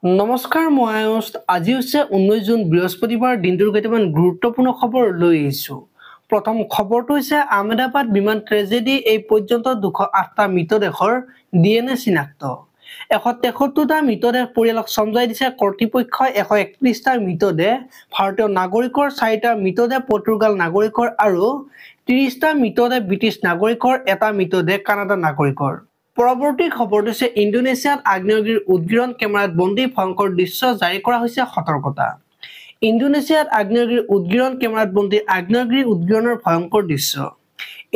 নমস্কাৰ মই আয়ুষ আজি হৈছে 19 জুন বৃহস্পতিবাৰ দিনটোৰ কেইটামান গুৰুত্বপূৰ্ণ খবৰ লৈ আহিছো। প্ৰথম খবৰটো হৈছে আহমেদাবাদ বিমান ট্ৰেজেডি এই পৰ্যন্ত 208টা মৃতদেহৰ ডিএনএ চিনাক্ত। 173টা মৃতদেহ পৰিয়ালক সমজাই দিছে কৰ্তৃপক্ষই। 131টা মৃতদেহ ভাৰতীয় নাগৰিকৰ, 4টা মৃতদেহ পৰ্তুগাল নাগৰিকৰ আৰু 30টা মৃতদেহ ব্ৰিটিছ নাগৰিকৰ, এটা মৃতদেহ কানাডা নাগৰিকৰ। পৰৱৰ্তী খবৰটো হৈছে ইণ্ডোনেছিয়াত আগ্নেয়গিৰিৰ উদগীৰণ কেমেৰাত বন্দী ভয়ংকৰ দৃশ্য জাৰি কৰা হৈছে সতৰ্কতা। ইণ্ডোনেছিয়াত আগ্নেয়গিৰিৰ উদগীৰণ কেমেৰাত বন্দী আগ্নেয়গিৰিৰ উদগীৰণৰ ভয়ংকৰ দৃশ্য।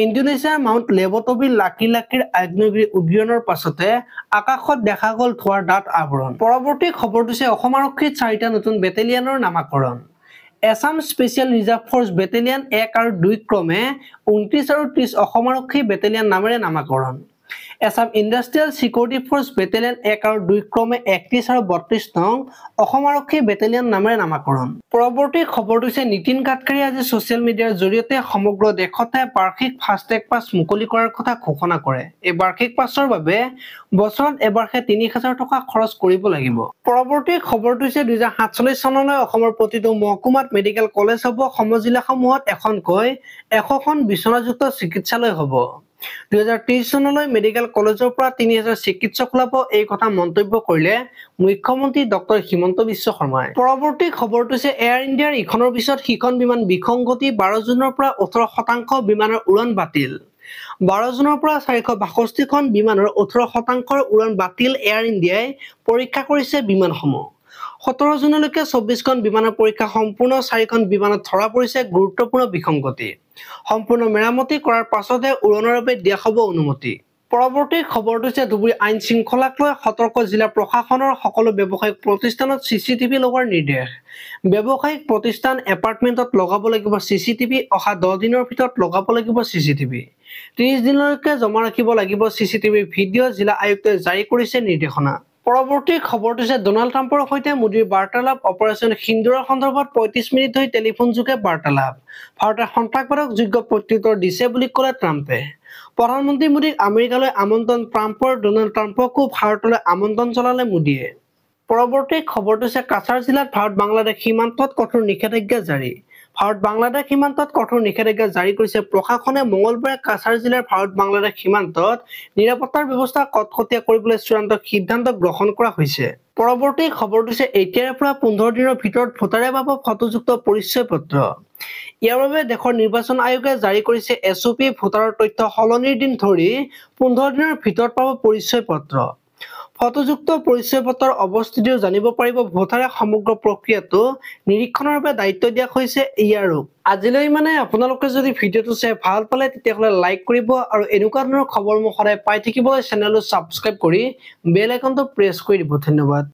ইণ্ডোনেছিয়াৰ মাউণ্ট লেবটবিৰ লাকিৰ আগ্নেয়গিৰি উদগীৰণৰ পাছতে আকাশত দেখা গ'ল ধোঁৱাৰ ডাঠ আৱৰণ। পৰৱৰ্তী খবৰটো হৈছে অসম আৰক্ষীত 4টা নতুন বেটেলিয়নৰ নামাকৰণ। Assam special reserve force battalion 1 আৰু 2 ক্ৰমে 29 আৰু 30 অসম আৰক্ষী বেটেলিয়ন নামেৰে নামাকৰণ। Assam industrial security force battalion 1 আৰু 2 ক্ৰমে 31 আৰু 32 নং অসম আৰক্ষী বেটেলিয়ন নামেৰে নামাকৰণ। পৰৱৰ্তী খবৰটো হৈছে নীতিন গাডকাৰীয়ে আজি ছ'চিয়েল মিডিয়াৰ জৰিয়তে সমগ্ৰ দেশতে বাৰ্ষিক ফাষ্টেগ পাছ মুকলি কৰাৰ কথা ঘোষণা কৰে। এই বাৰ্ষিক পাছৰ বাবে বছৰত এবাৰহে 30,000 টকা খৰচ কৰিব লাগিব। পৰৱৰ্তী খবৰটো হৈছে 2047 চনলৈ অসমৰ প্ৰতিটো মহকুমাত মেডিকেল কলেজ হ'ব। সমজিলাসমূহত এখনকৈ 100খন বিচনাযুক্ত চিকিৎসালয় হ'ব। 2030 চনলৈ মেডিকেল কলেজৰ পৰা 3000 চিকিৎসক ওলাব, এই কথা মন্তব্য কৰিলে মুখ্যমন্ত্ৰী ডক্টৰ হিমন্ত বিশ্ব শৰ্মাই। পৰৱৰ্তী খবৰটো হৈছে এয়াৰ ইণ্ডিয়াৰ ইখনৰ পিছত সিখন বিমান বিসংগতি। 12 জুনৰ পৰা 18% বিমানৰ উৰণ বাতিল। 12 জুনৰ পৰা 462খন বিমানৰ 18%ৰ উৰণ বাতিল। এয়াৰ ইণ্ডিয়াই পৰীক্ষা কৰিছে বিমানসমূহ। 17 জুনলৈকে 24খন বিমানৰ পৰীক্ষা সম্পূৰ্ণ। 4খন বিমানত ধৰা পৰিছে গুৰুত্বপূৰ্ণ বিসংগতি। সম্পূৰ্ণ মেৰামতি কৰাৰ পাছতহে উৰণৰ বাবে দিয়া হ'ব অনুমতি। পৰৱৰ্তী খবৰটো হৈছে ধুবুৰী আইন শৃংখলাক লৈ সতৰ্ক জিলা প্ৰশাসনৰ। সকলো ব্যৱসায়িক প্ৰতিষ্ঠানত চিচিটিভি লগোৱাৰ নিৰ্দেশ। ব্যৱসায়িক প্ৰতিষ্ঠান এপাৰ্টমেণ্টত লগাব লাগিব চিচিটিভি। অহা 10 দিনৰ ভিতৰত লগাব লাগিব চিচিটিভি। 30 দিনলৈকে জমা ৰাখিব লাগিব চিচিটিভিৰ ভিডিঅ'। জিলা আয়ুক্তই জাৰি কৰিছে নিৰ্দেশনা। পৰৱৰ্তী খবৰটো হৈছে ডনাল্ড ট্ৰাম্পৰ সৈতে মোদীৰ বাৰ্তালাপ। অপাৰেচন সিন্দুৰৰ সন্দৰ্ভত 35 মিনিট ধৰি টেলিফোনযোগে বাৰ্তালাপ। ভাৰতে সন্ত্ৰাসবাদক যোগ্য প্ৰত্যুত্তৰ দিছে বুলি ক'লে ট্ৰাম্পে। প্ৰধানমন্ত্ৰী মোদীক আমেৰিকালৈ আমন্ত্ৰণ ট্ৰাম্পৰ। ডনাল্ড ট্ৰাম্পকো ভাৰতলৈ আমন্ত্ৰণ জনালে মোদীয়ে। পৰৱৰ্তী খবৰটো হৈছে কাছাৰ জিলাত ভাৰত বাংলাদেশ সীমান্তত কঠোৰ নিষেধাজ্ঞা জাৰি। ভাৰত বাংলাদেশ সীমান্তত কঠোৰ নিষেধাজ্ঞা জাৰি কৰিছে প্ৰশাসনে। মঙলবাৰে কাছাৰ জিলাৰ ভাৰত বাংলাদেশ সীমান্তত নিৰাপত্তাৰ ব্যৱস্থা কটকটীয়া কৰিবলৈ চূড়ান্ত সিদ্ধান্ত গ্ৰহণ কৰা হৈছে। পৰৱৰ্তী খবৰটো হৈছে এতিয়াৰে পৰা 15 দিনৰ ভিতৰত ভোটাৰে পাব ফটোযুক্ত পৰিচয় পত্ৰ। ইয়াৰ বাবে দেশৰ নিৰ্বাচন আয়োগে জাৰি কৰিছে SOP। ভোটাৰৰ তথ্য সলনিৰ দিন ধৰি 15 দিনৰ ভিতৰত পাব পৰিচয় পত্ৰ। ফটোযুক্ত পৰিচয় পত্ৰৰ অৱস্থিতিও জানিব পাৰিব ভোটাৰে। সমগ্ৰ প্ৰক্ৰিয়াটো নিৰীক্ষণৰ বাবে দায়িত্ব দিয়া হৈছে ইয়াৰো। আজিলৈ আপোনালোকে যদি ভিডিঅ'টো চাই ভাল পালে তেতিয়াহ'লে লাইক কৰিব আৰু এনেকুৱা ধৰণৰ খবৰ মই সদায় পাই থাকিবলৈ চেনেলটো ছাবস্ক্ৰাইব কৰি বেল আইকনটো প্ৰেছ কৰি দিব। ধন্যবাদ।